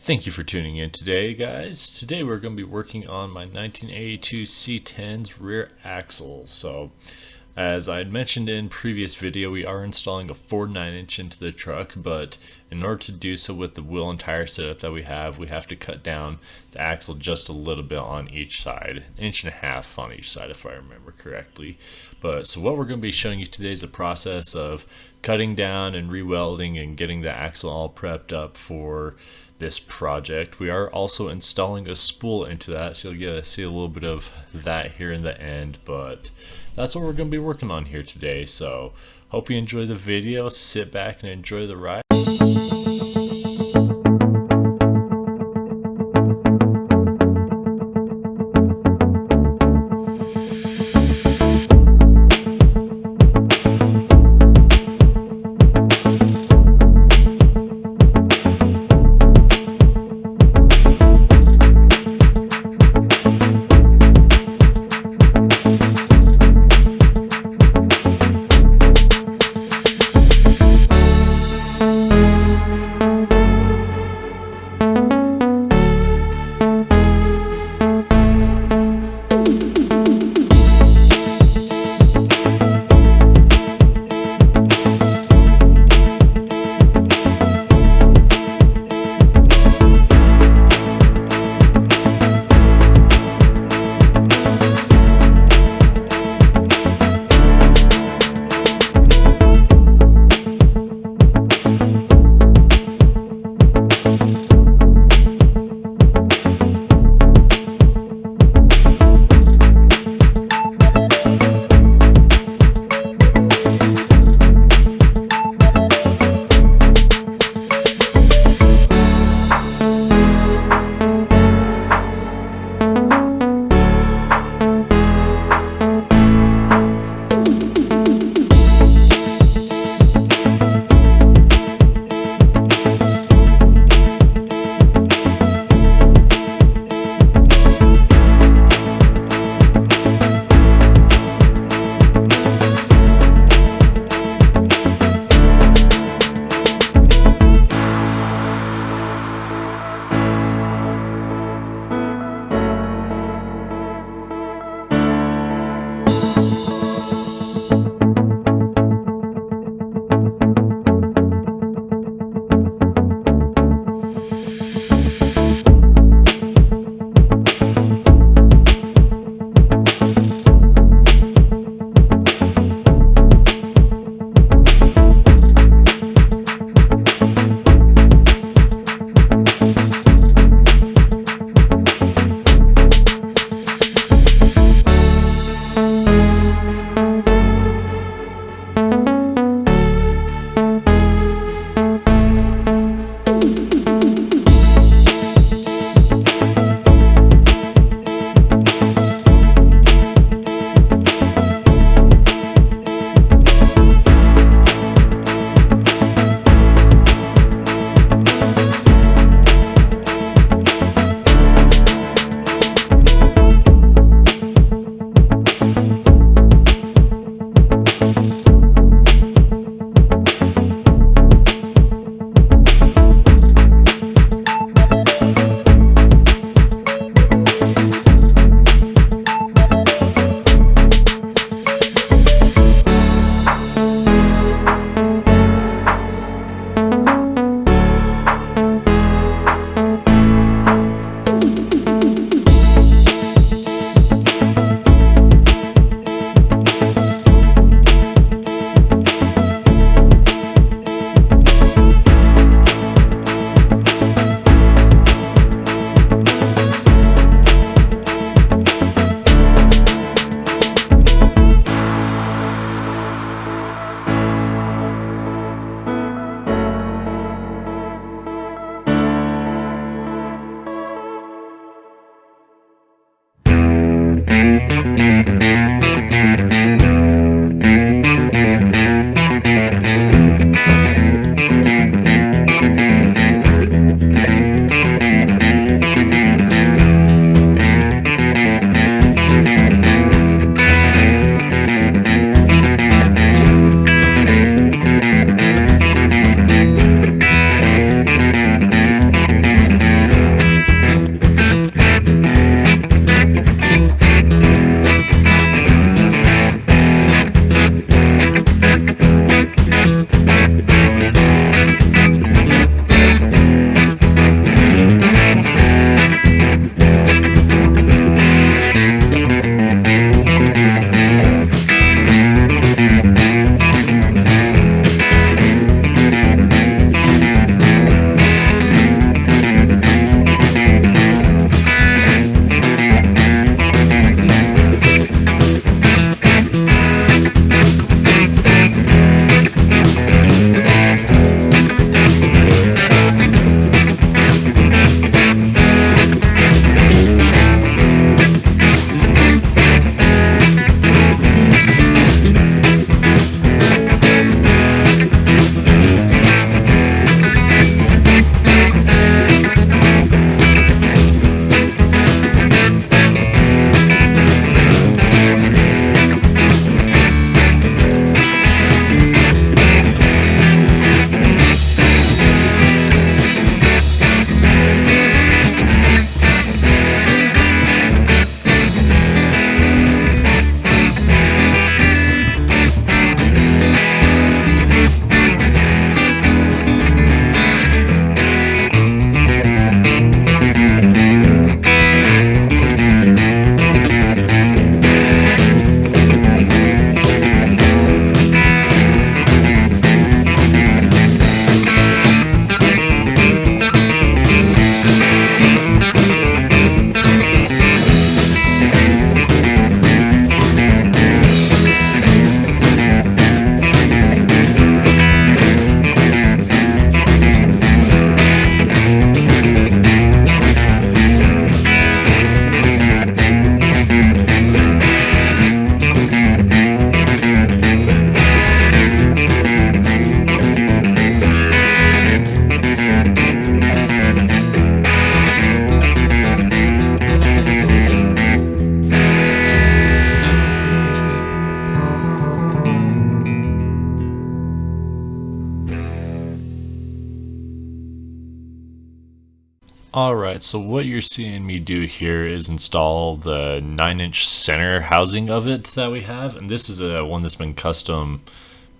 Thank you for tuning in today, guys. Today we're going to be working on my 1982 C10's rear axle. So, as I had mentioned in previous video, we are installing a 4.9" into the truck, but in order to do so with the wheel and tire setup that we have to cut down the axle just a little bit on each side, 1.5" on each side if I remember correctly. So what we're going to be showing you today is a process of cutting down and re-welding and getting the axle all prepped up for this project. We are also installing a spool into that, so you'll get to see a little bit of that here in the end, but that's what we're going to be working on here today. So hope you enjoy the video, sit back and enjoy the ride. Alright, so what you're seeing me do here is install the 9-inch center housing of it that we have, and this is a one that's been custom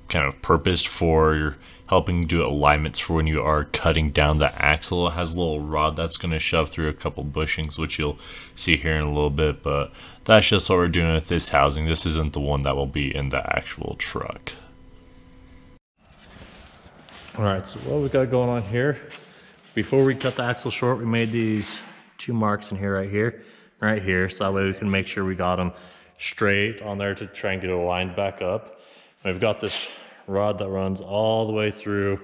kind of purposed for helping do alignments for when you are cutting down the axle. It has a little rod that's going to shove through a couple bushings, which you'll see here in a little bit, but that's just what we're doing with this housing. This isn't the one that will be in the actual truck. Alright, so what we got going on here, before we cut the axle short, we made these two marks in here, right here, so that way we can make sure we got them straight on there to try and get it aligned back up. And we've got this rod that runs all the way through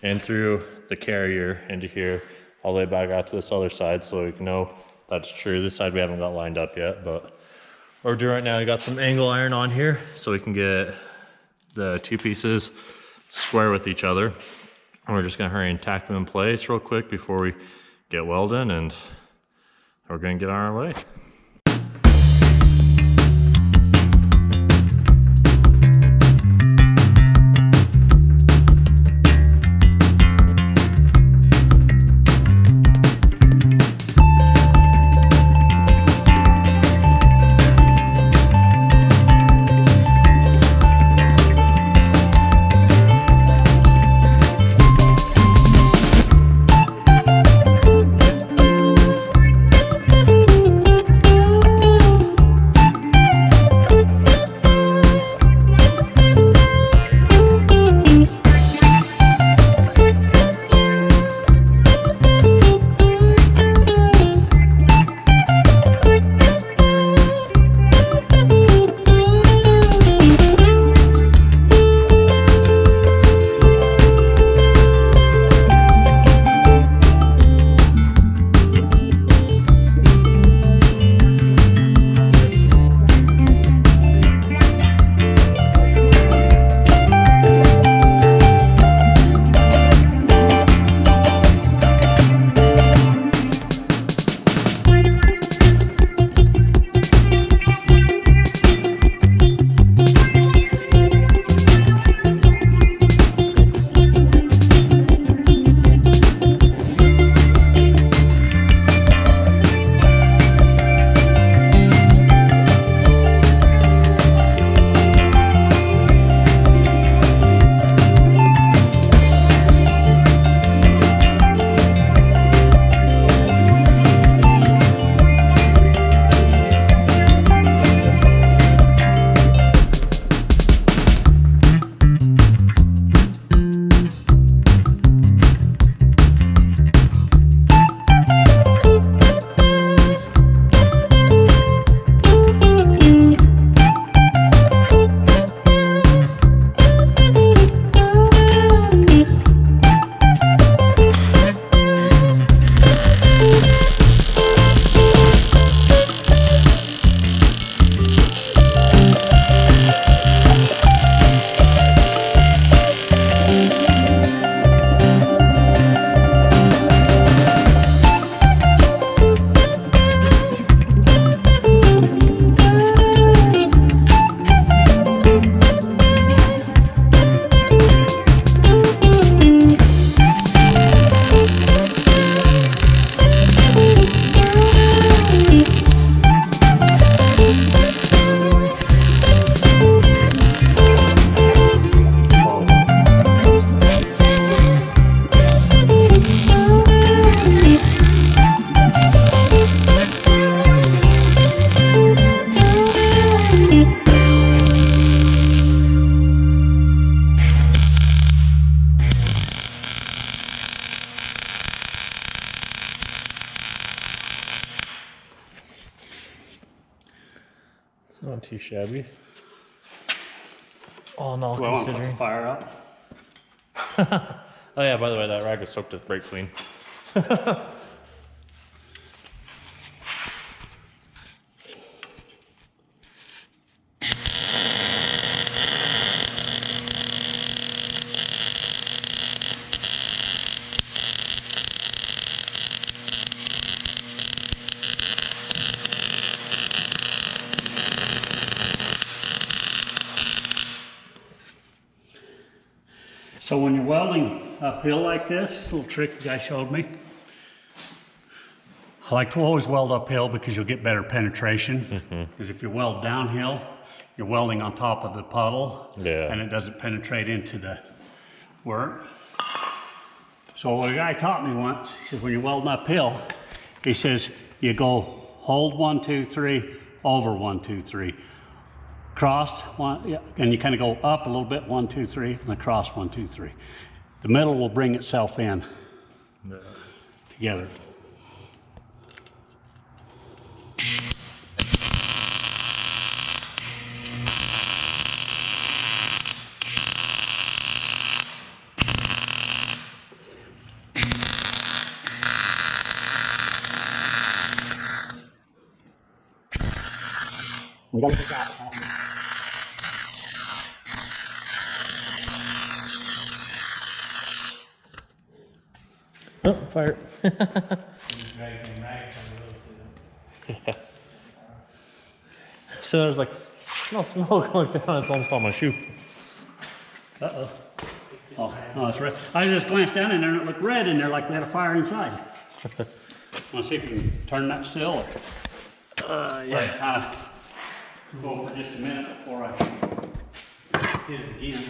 and through the carrier into here, all the way back out to this other side, so we can know that's true. This side we haven't got lined up yet, but what we're doing right now, we got some angle iron on here so we can get the two pieces square with each other. And we're just gonna hurry and tack them in place real quick before we get welding, and we're gonna get on our way. Not too shabby. All in all, Well, considering. put the fire out. Oh yeah, by the way, that rag was soaked with brake clean. So when you're welding uphill like this, little trick the guy showed me. I like to always weld uphill because you'll get better penetration. Because if you weld downhill, you're welding on top of the puddle, and it doesn't penetrate into the work. So what a guy taught me once, he says, when you're welding uphill, he says, you go hold 1, 2, 3, over 1, 2, 3. Crossed, one, and you kind of go up a little bit, 1, 2, 3, and across 1, 2, 3. The middle will bring itself in together. We got to get that. Oh, fire. So there's like, smell smoke going down, it's almost on my shoe. Uh-oh. Oh, no, it's red. I just glanced down in there and it looked red in there like we had a fire inside. Want to see if you can turn that still? Or, yeah. Go for just a minute before I hit it again.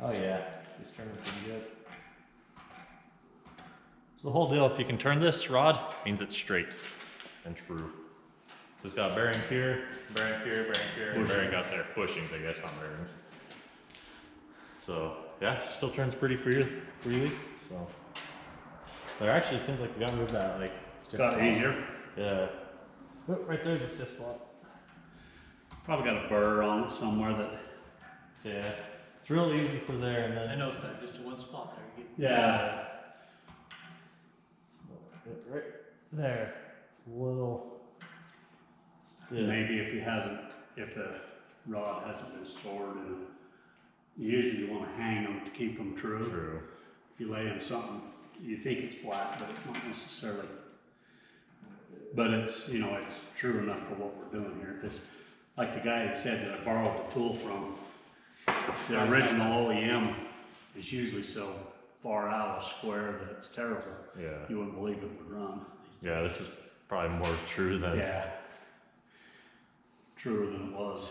Oh yeah, it's turning pretty good. So the whole deal, if you can turn this rod, means it's straight and true. So it's got a bearing here, bearing here, bearing here, and bearing out there. Bushings, I guess, not bearings. So yeah, it still turns pretty freely. So there actually seems like we got rid of that like Got easier. Yeah. Oh, right there's a stiff spot. Probably got a burr on it somewhere that. Yeah. It's real easy for there, and then I noticed that just in one spot there. Yeah. Right there. It's a little. Yeah. Maybe if the rod hasn't been stored, and usually you want to hang them to keep them true. True. If you lay them something, you think it's flat, but it's not necessarily. But it's, you know, it's true enough for what we're doing here. Because, like the guy that said that I borrowed the tool from, the original OEM is usually so far out of square that it's terrible. Yeah. You wouldn't believe it would run. Yeah, this is probably more true than. Yeah. Truer than it was.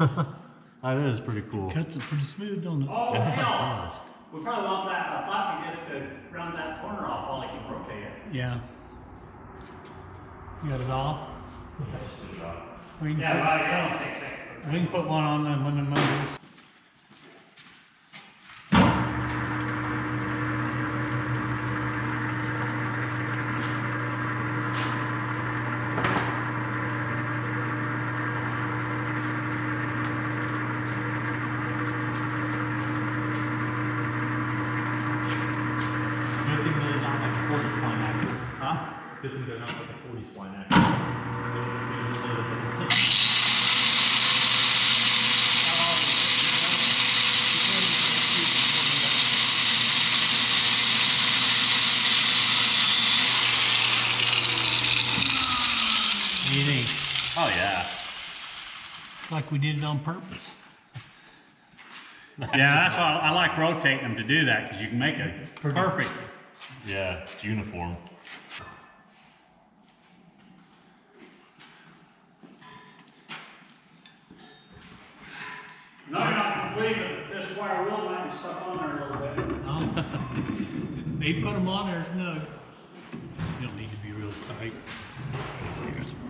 That is pretty cool. Cuts it pretty smooth, don't it? Oh, hell! We probably want that floppy disk to round that corner off while I can rotate it. Yeah. You got it off? We can, Yeah, but I don't think so. we can put one on them when the moves. Good thing that it's not like a 40 spline axle. Huh? Good thing they're not like a 40 spline axle. What do you think? Oh yeah. Like we did it on purpose. Yeah, that's why I like rotating them to do that, because you can make it perfect. Yeah, it's uniform. No, you're not gonna believe it, this wire wheel might be stuck on there a little bit. Oh. They put them on there, no. You don't need to be real tight. Here somewhere.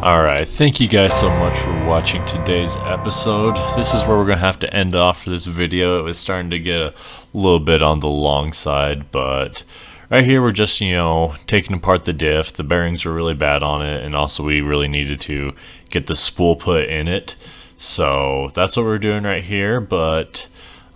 Alright, thank you guys so much for watching today's episode. This is where we're going to have to end off for this video. It was starting to get a little bit on the long side, but right here we're just, taking apart the diff. The bearings are really bad on it, and also we really needed to get the spool put in it. So that's what we're doing right here, but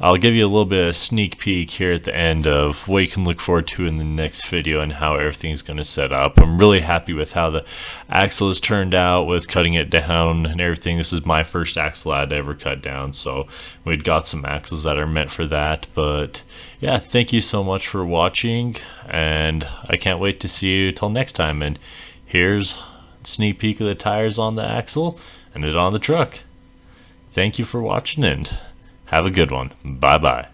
I'll give you a little bit of sneak peek here at the end of what you can look forward to in the next video and how everything's going to set up. I'm really happy with how the axle has turned out with cutting it down and everything. This is my first axle I'd ever cut down, so we'd got some axles that are meant for that. But yeah, thank you so much for watching, and I can't wait to see you till next time. And here's a sneak peek of the tires on the axle and it on the truck. Thank you for watching, and have a good one. Bye bye.